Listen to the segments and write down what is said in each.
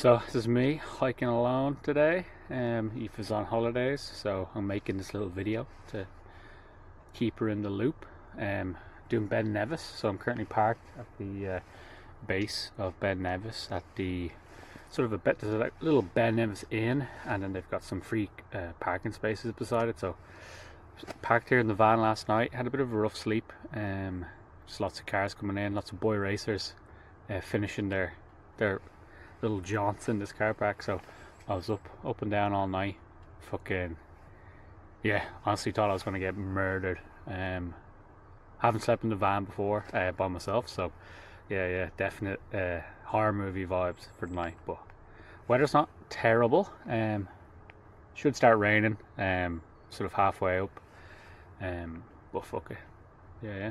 So this is me hiking alone today. Eve is on holidays, so I'm making this little video to keep her in the loop. Doing Ben Nevis, so I'm currently parked at the base of Ben Nevis at the sort of there's a little Ben Nevis inn, and then they've got some free parking spaces beside it. So parked here in the van last night, had a bit of a rough sleep. Just lots of cars coming in, lots of boy racers finishing their little jaunts in this car park. So I was up and down all night. Fucking yeah, honestly thought I was going to get murdered. Haven't slept in the van before by myself, so yeah, definite horror movie vibes for the night. But weather's not terrible. Should start raining sort of halfway up, but fuck it, yeah.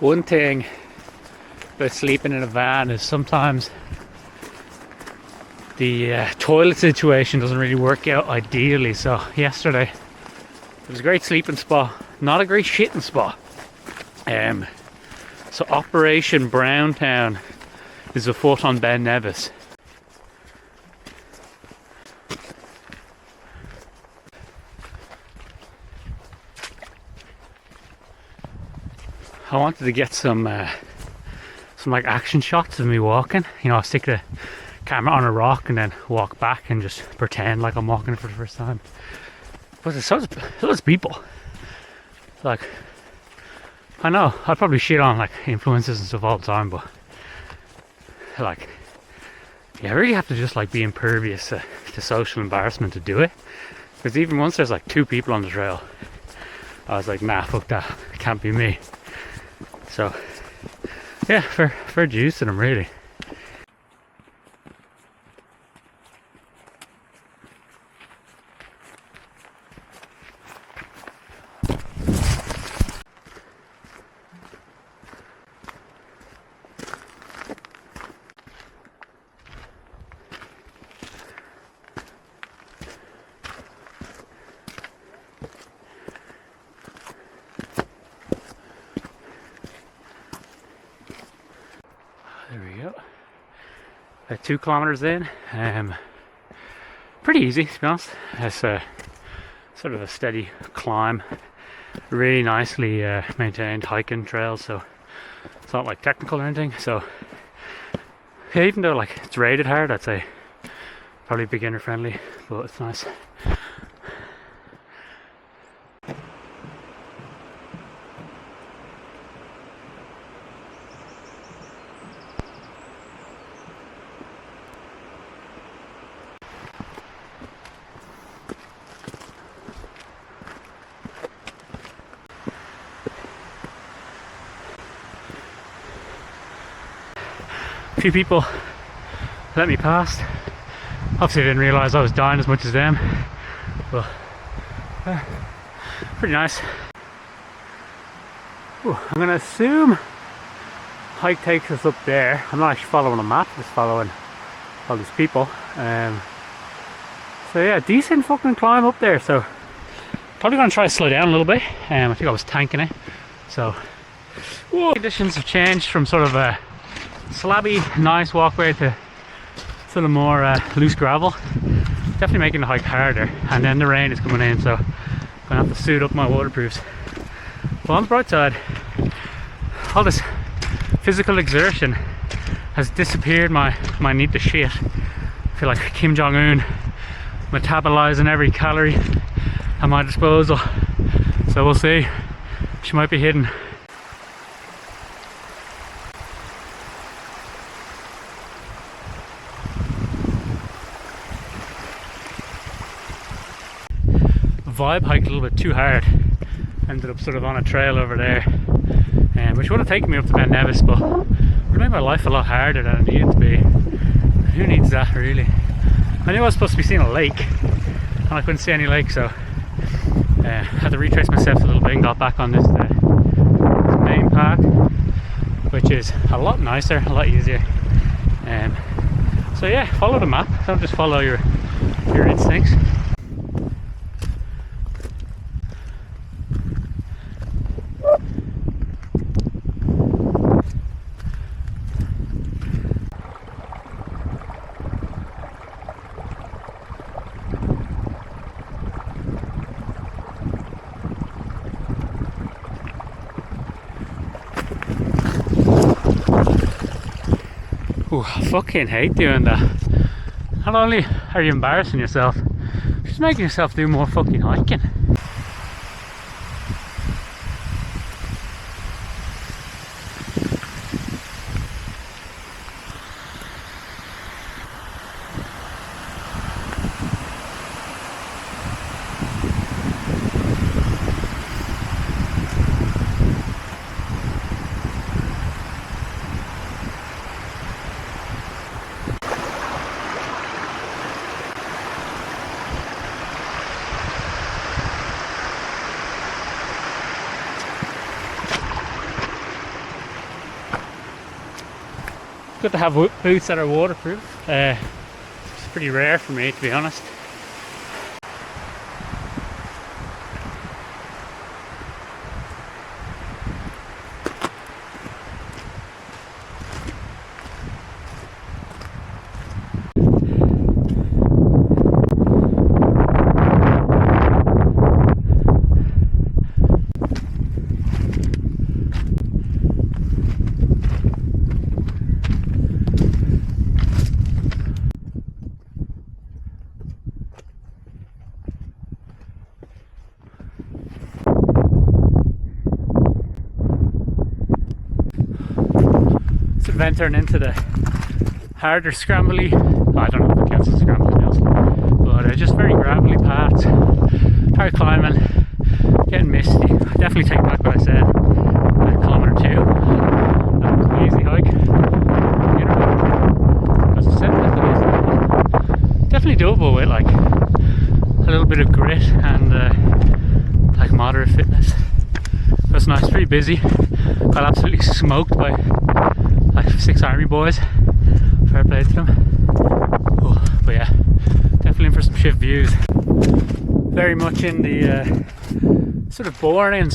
One thing about sleeping in a van is sometimes the toilet situation doesn't really work out ideally. So yesterday it was a great sleeping spot, not a great shitting spot. So Operation Browntown is afoot on Ben Nevis. I wanted to get some like action shots of me walking. You know, I'll stick the camera on a rock and then walk back and just pretend like I'm walking for the first time. But there's so much people. Like, I know I probably shit on like influencers and stuff all the time, but like, yeah, I really have to just like be impervious to social embarrassment to do it. Because even once there's like 2 people on the trail, I was like, nah, fuck that, it can't be me. So yeah, for juicing them really. There we go. 2 kilometers in. Pretty easy to be honest. It's a sort of a steady climb. Really nicely maintained hiking trails, so it's not like technical or anything. So yeah, even though like it's rated hard, I'd say probably beginner friendly, but it's nice. A few people let me pass. Obviously I didn't realise I was dying as much as them, but pretty nice. Ooh, I'm going to assume hike takes us up there. I'm not actually following a map, just following all these people. So yeah, decent fucking climb up there. So probably going to try to slow down a little bit. I think I was tanking it. So whoa, conditions have changed from sort of a slabby, nice walkway to sort of more loose gravel. Definitely making the hike harder, and then the rain is coming in, so I'm gonna have to suit up my waterproofs. But on the bright side, all this physical exertion has disappeared my need to shit. I feel like Kim Jong-un, metabolizing every calorie at my disposal. So we'll see. She might be hidden. Vibe hiked a little bit too hard, ended up sort of on a trail over there, which would have taken me up to Ben Nevis, but would have made my life a lot harder than it needed to be. Who needs that really? I knew I was supposed to be seeing a lake and I couldn't see any lake, so had to retrace my steps a little bit and got back on this main path, which is a lot nicer, a lot easier. So yeah, follow the map, don't just follow your instincts. Ooh, I fucking hate doing that. Not only are you embarrassing yourself, you're just making yourself do more fucking hiking. Good to have boots that are waterproof. It's pretty rare for me, to be honest. Event turned into the harder scrambly, I don't know if it counts as scrambly hills, but just very gravelly paths, hard climbing, getting misty. I definitely take back what I said, kilometre 2, that was an easy hike. You know, as I said, definitely doable with like a little bit of grit and like moderate fitness. It was nice, pretty busy, got absolutely smoked by like 6 army boys, fair play to them. Oh, but yeah, definitely in for some shit views. Very much in the sort of boring and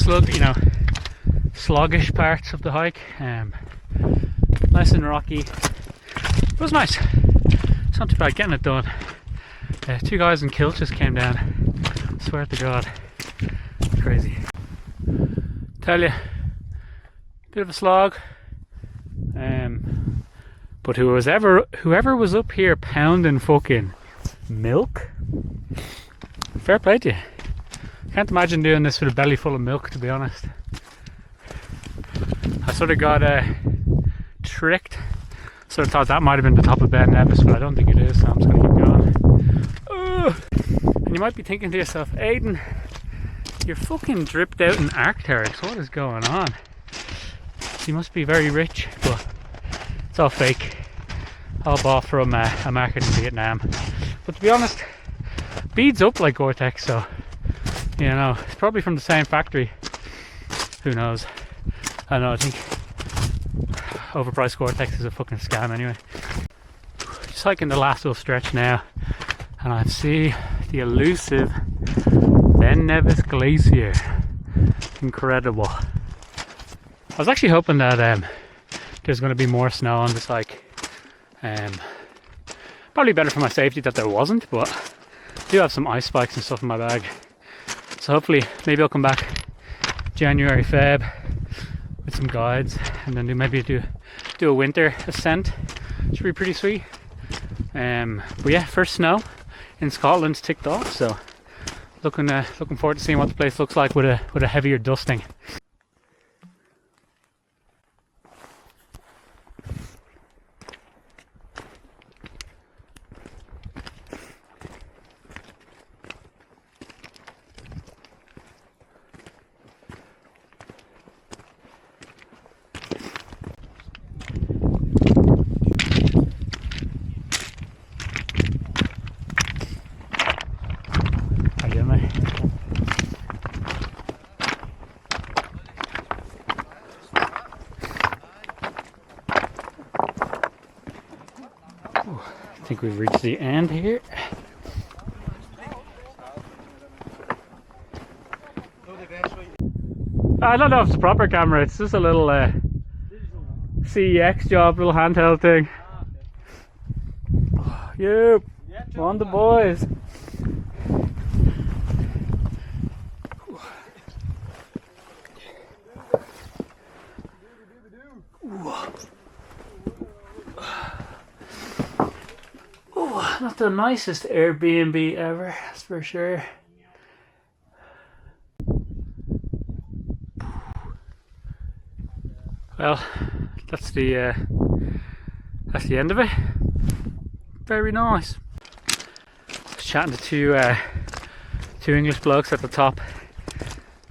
sluggish parts of the hike. Nice and rocky. It was nice. It's not too bad getting it done. 2 guys in kilts just came down. I swear to God, crazy. Tell you, bit of a slog. But whoever was up here pounding fucking milk, fair play to you. Can't imagine doing this with a belly full of milk, to be honest. I sort of got tricked. Sort of thought that might have been the top of Ben Nevis, but I don't think it is, so I'm just gonna keep going. And you might be thinking to yourself, Aidan, you're fucking dripped out in Arc'teryx. What is going on? You must be very rich, but it's all fake. All bought from a market in Vietnam. But to be honest, beads up like Gore-Tex, so you know, it's probably from the same factory. Who knows? I don't know, I think overpriced Gore-Tex is a fucking scam anyway. Just hiking the last little stretch now, and I see the elusive Ben Nevis Glacier. Incredible. I was actually hoping that there's going to be more snow on this hike. Probably better for my safety that there wasn't, but I do have some ice spikes and stuff in my bag. So hopefully, maybe I'll come back January, Feb with some guides, and then maybe do a winter ascent. Should be pretty sweet. But yeah, first snow in Scotland's ticked off, so looking forward to seeing what the place looks like with a heavier dusting. I think we've reached the end here. I don't know if it's a proper camera, it's just a little CEX job, little handheld thing. You, on the boys. Oh, not the nicest Airbnb ever, that's for sure. Well, that's the end of it. Very nice. I was chatting to two English blokes at the top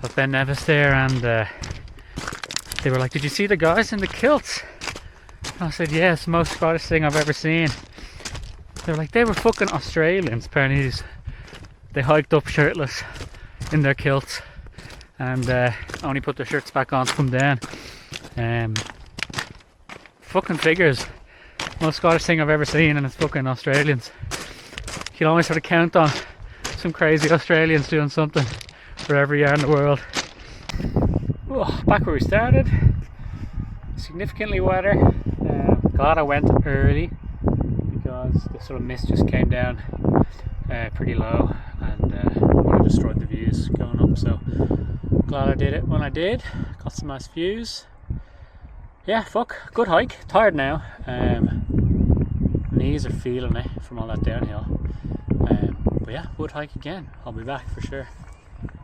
of Ben Nevis there, and they were like, "Did you see the guys in the kilts?" And I said, "Yeah, it's the most Scottish thing I've ever seen." They were like, "They were fucking Australians, apparently. They hiked up shirtless in their kilts and only put their shirts back on to come down." Fucking figures. Most Scottish thing I've ever seen, and it's fucking Australians. You can always sort of count on some crazy Australians doing something wherever you are in the world. Oh, back where we started. Significantly wetter. Glad I went early because the sort of mist just came down pretty low, and would have destroyed the views going up. So glad I did it when I did. Got some nice views. Yeah, fuck, good hike. Tired now. Knees are feeling it from all that downhill. But yeah, would hike again. I'll be back for sure.